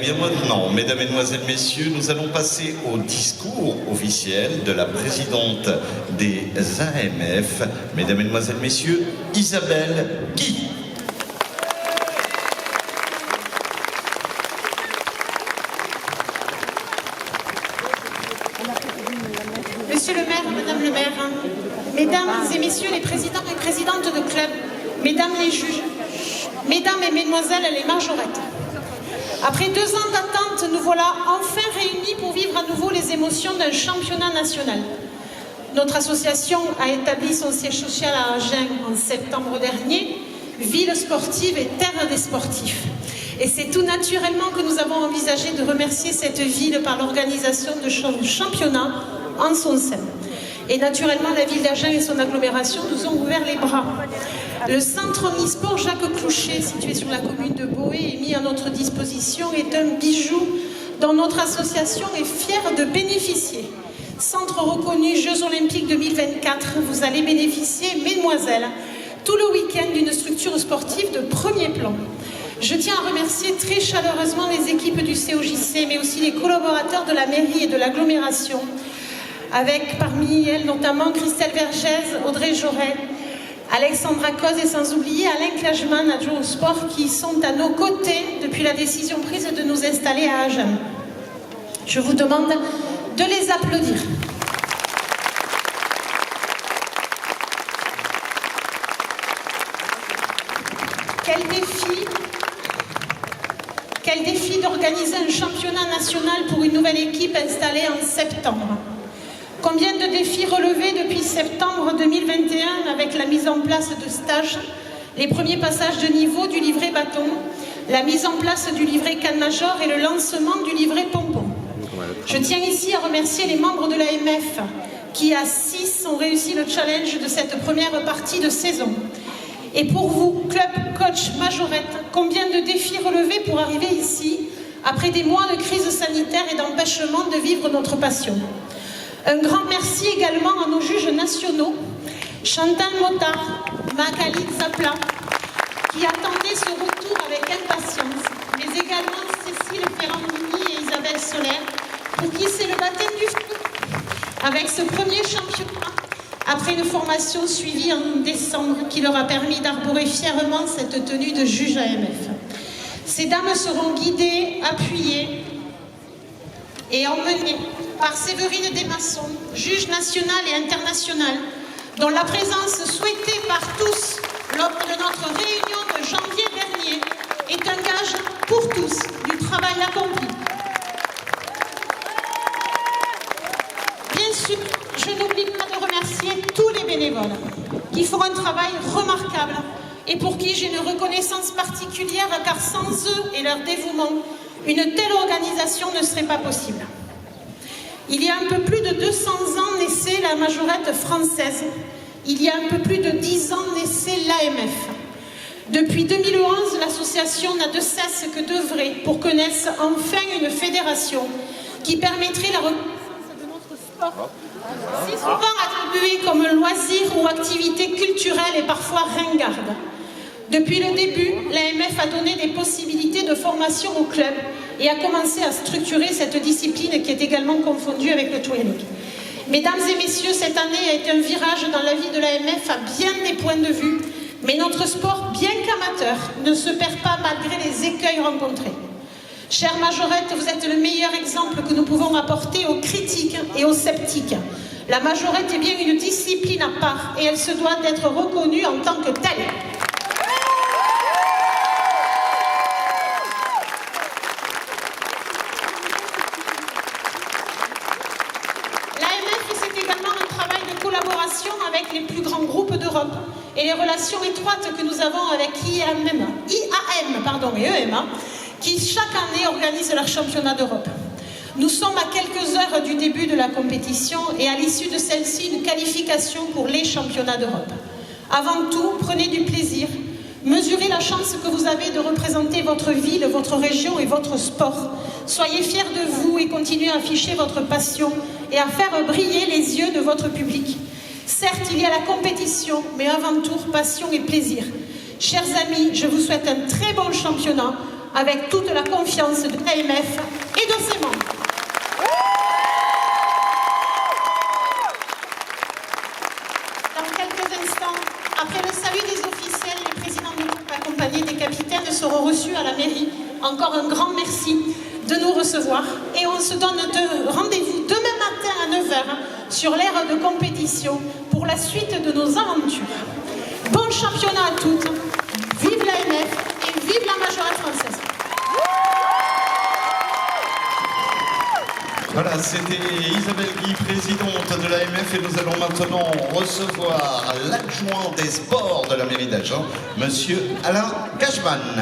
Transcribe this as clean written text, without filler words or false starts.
bien maintenant, mesdames, mesdemoiselles, messieurs, nous allons passer au discours officiel de la présidente des AMF, mesdames, mesdemoiselles, messieurs, Isabelle Guy. Monsieur le maire, madame le maire, mesdames et messieurs les présidents et présidentes de club, mesdames les juges, mesdames et mesdemoiselles les majorettes. Après 2 ans d'attente, nous voilà enfin réunis pour vivre à nouveau les émotions d'un championnat national. Notre association a établi son siège social à Agen en septembre dernier, ville sportive et terre des sportifs. Et c'est tout naturellement que nous avons envisagé de remercier cette ville par l'organisation de championnat en son sein. Et naturellement, la ville d'Agen et son agglomération nous ont ouvert les bras. Le centre omnisport Jacques Clouchet, situé sur la commune de Boé, est mis à notre disposition, est un bijou dont notre association est fière de bénéficier. Centre reconnu Jeux Olympiques 2024, vous allez bénéficier, mesdemoiselles, tout le week-end d'une structure sportive de premier plan. Je tiens à remercier très chaleureusement les équipes du COJC, mais aussi les collaborateurs de la mairie et de l'agglomération, avec parmi elles notamment Christelle Vergès, Audrey Joret, Alexandra Coz et sans oublier Alain Klajman, adjoint au sport, qui sont à nos côtés depuis la décision prise de nous installer à Agen. Je vous demande de les applaudir. Quel défi d'organiser un championnat national pour une nouvelle équipe installée en septembre. Combien de défis relevés depuis septembre 2021 avec la mise en place de stages, les premiers passages de niveau du livret bâton, la mise en place du livret canne-major et le lancement du livret pompon. Je tiens ici à remercier les membres de l'AMF qui à 6 ont réussi le challenge de cette première partie de saison. Et pour vous, club, coach, majorette, combien de défis relevés pour arriver ici après des mois de crise sanitaire et d'empêchement de vivre notre passion. Un grand merci également à nos juges nationaux, Chantal Motard, Magali Zapla, qui attendaient ce retour avec impatience, mais également Cécile Ferrandini et Isabelle Solaire, pour qui c'est le baptême du feu avec ce premier championnat, après une formation suivie en décembre qui leur a permis d'arborer fièrement cette tenue de juge AMF. Ces dames seront guidées, appuyées et emmenées par Séverine Desmaçons, juge nationale et internationale, dont la présence souhaitée par tous lors de notre réunion de janvier dernier est un gage pour tous du travail accompli. Bien sûr, je n'oublie pas de remercier tous les bénévoles qui font un travail remarquable et pour qui j'ai une reconnaissance particulière car sans eux et leur dévouement, une telle organisation ne serait pas possible. Il y a un peu plus de 200 ans naissait la majorette française. Il y a un peu plus de 10 ans naissait l'AMF. Depuis 2011, l'association n'a de cesse que d'œuvrer pour que naisse enfin une fédération qui permettrait la reconnaissance de notre sport, si souvent attribué comme loisir ou activité culturelle et parfois ringarde. Depuis le début, l'AMF a donné des possibilités de formation au club et a commencé à structurer cette discipline qui est également confondue avec le touring. Mesdames et messieurs, cette année a été un virage dans la vie de l'AMF à bien des points de vue, mais notre sport, bien qu'amateur, ne se perd pas malgré les écueils rencontrés. Chère majorette, vous êtes le meilleur exemple que nous pouvons apporter aux critiques et aux sceptiques. La majorette est bien une discipline à part et elle se doit d'être reconnue en tant que telle. Avec les plus grands groupes d'Europe et les relations étroites que nous avons avec IAM et EMA qui chaque année organisent leur championnat d'Europe. Nous sommes à quelques heures du début de la compétition et à l'issue de celle-ci, une qualification pour les championnats d'Europe. Avant tout, prenez du plaisir, mesurez la chance que vous avez de représenter votre ville, votre région et votre sport. Soyez fiers de vous et continuez à afficher votre passion et à faire briller les yeux de votre public. Certes, il y a la compétition, mais avant tout, passion et plaisir. Chers amis, je vous souhaite un très bon championnat, avec toute la confiance de l'AMF et de ses membres. Dans quelques instants, après le salut des officiels, les présidents du groupe accompagnés des capitaines seront reçus à la mairie. Encore un grand merci de nous recevoir et on se donne rendez-vous demain matin à 9 h sur l'aire de compétition pour la suite de nos aventures. Bon championnat à toutes, vive l'AMF et vive la majorette française. Voilà, c'était Isabelle Guy, présidente de l'AMF, et nous allons maintenant recevoir l'adjoint des sports de la mairie d'Agen, monsieur Alain Cashman.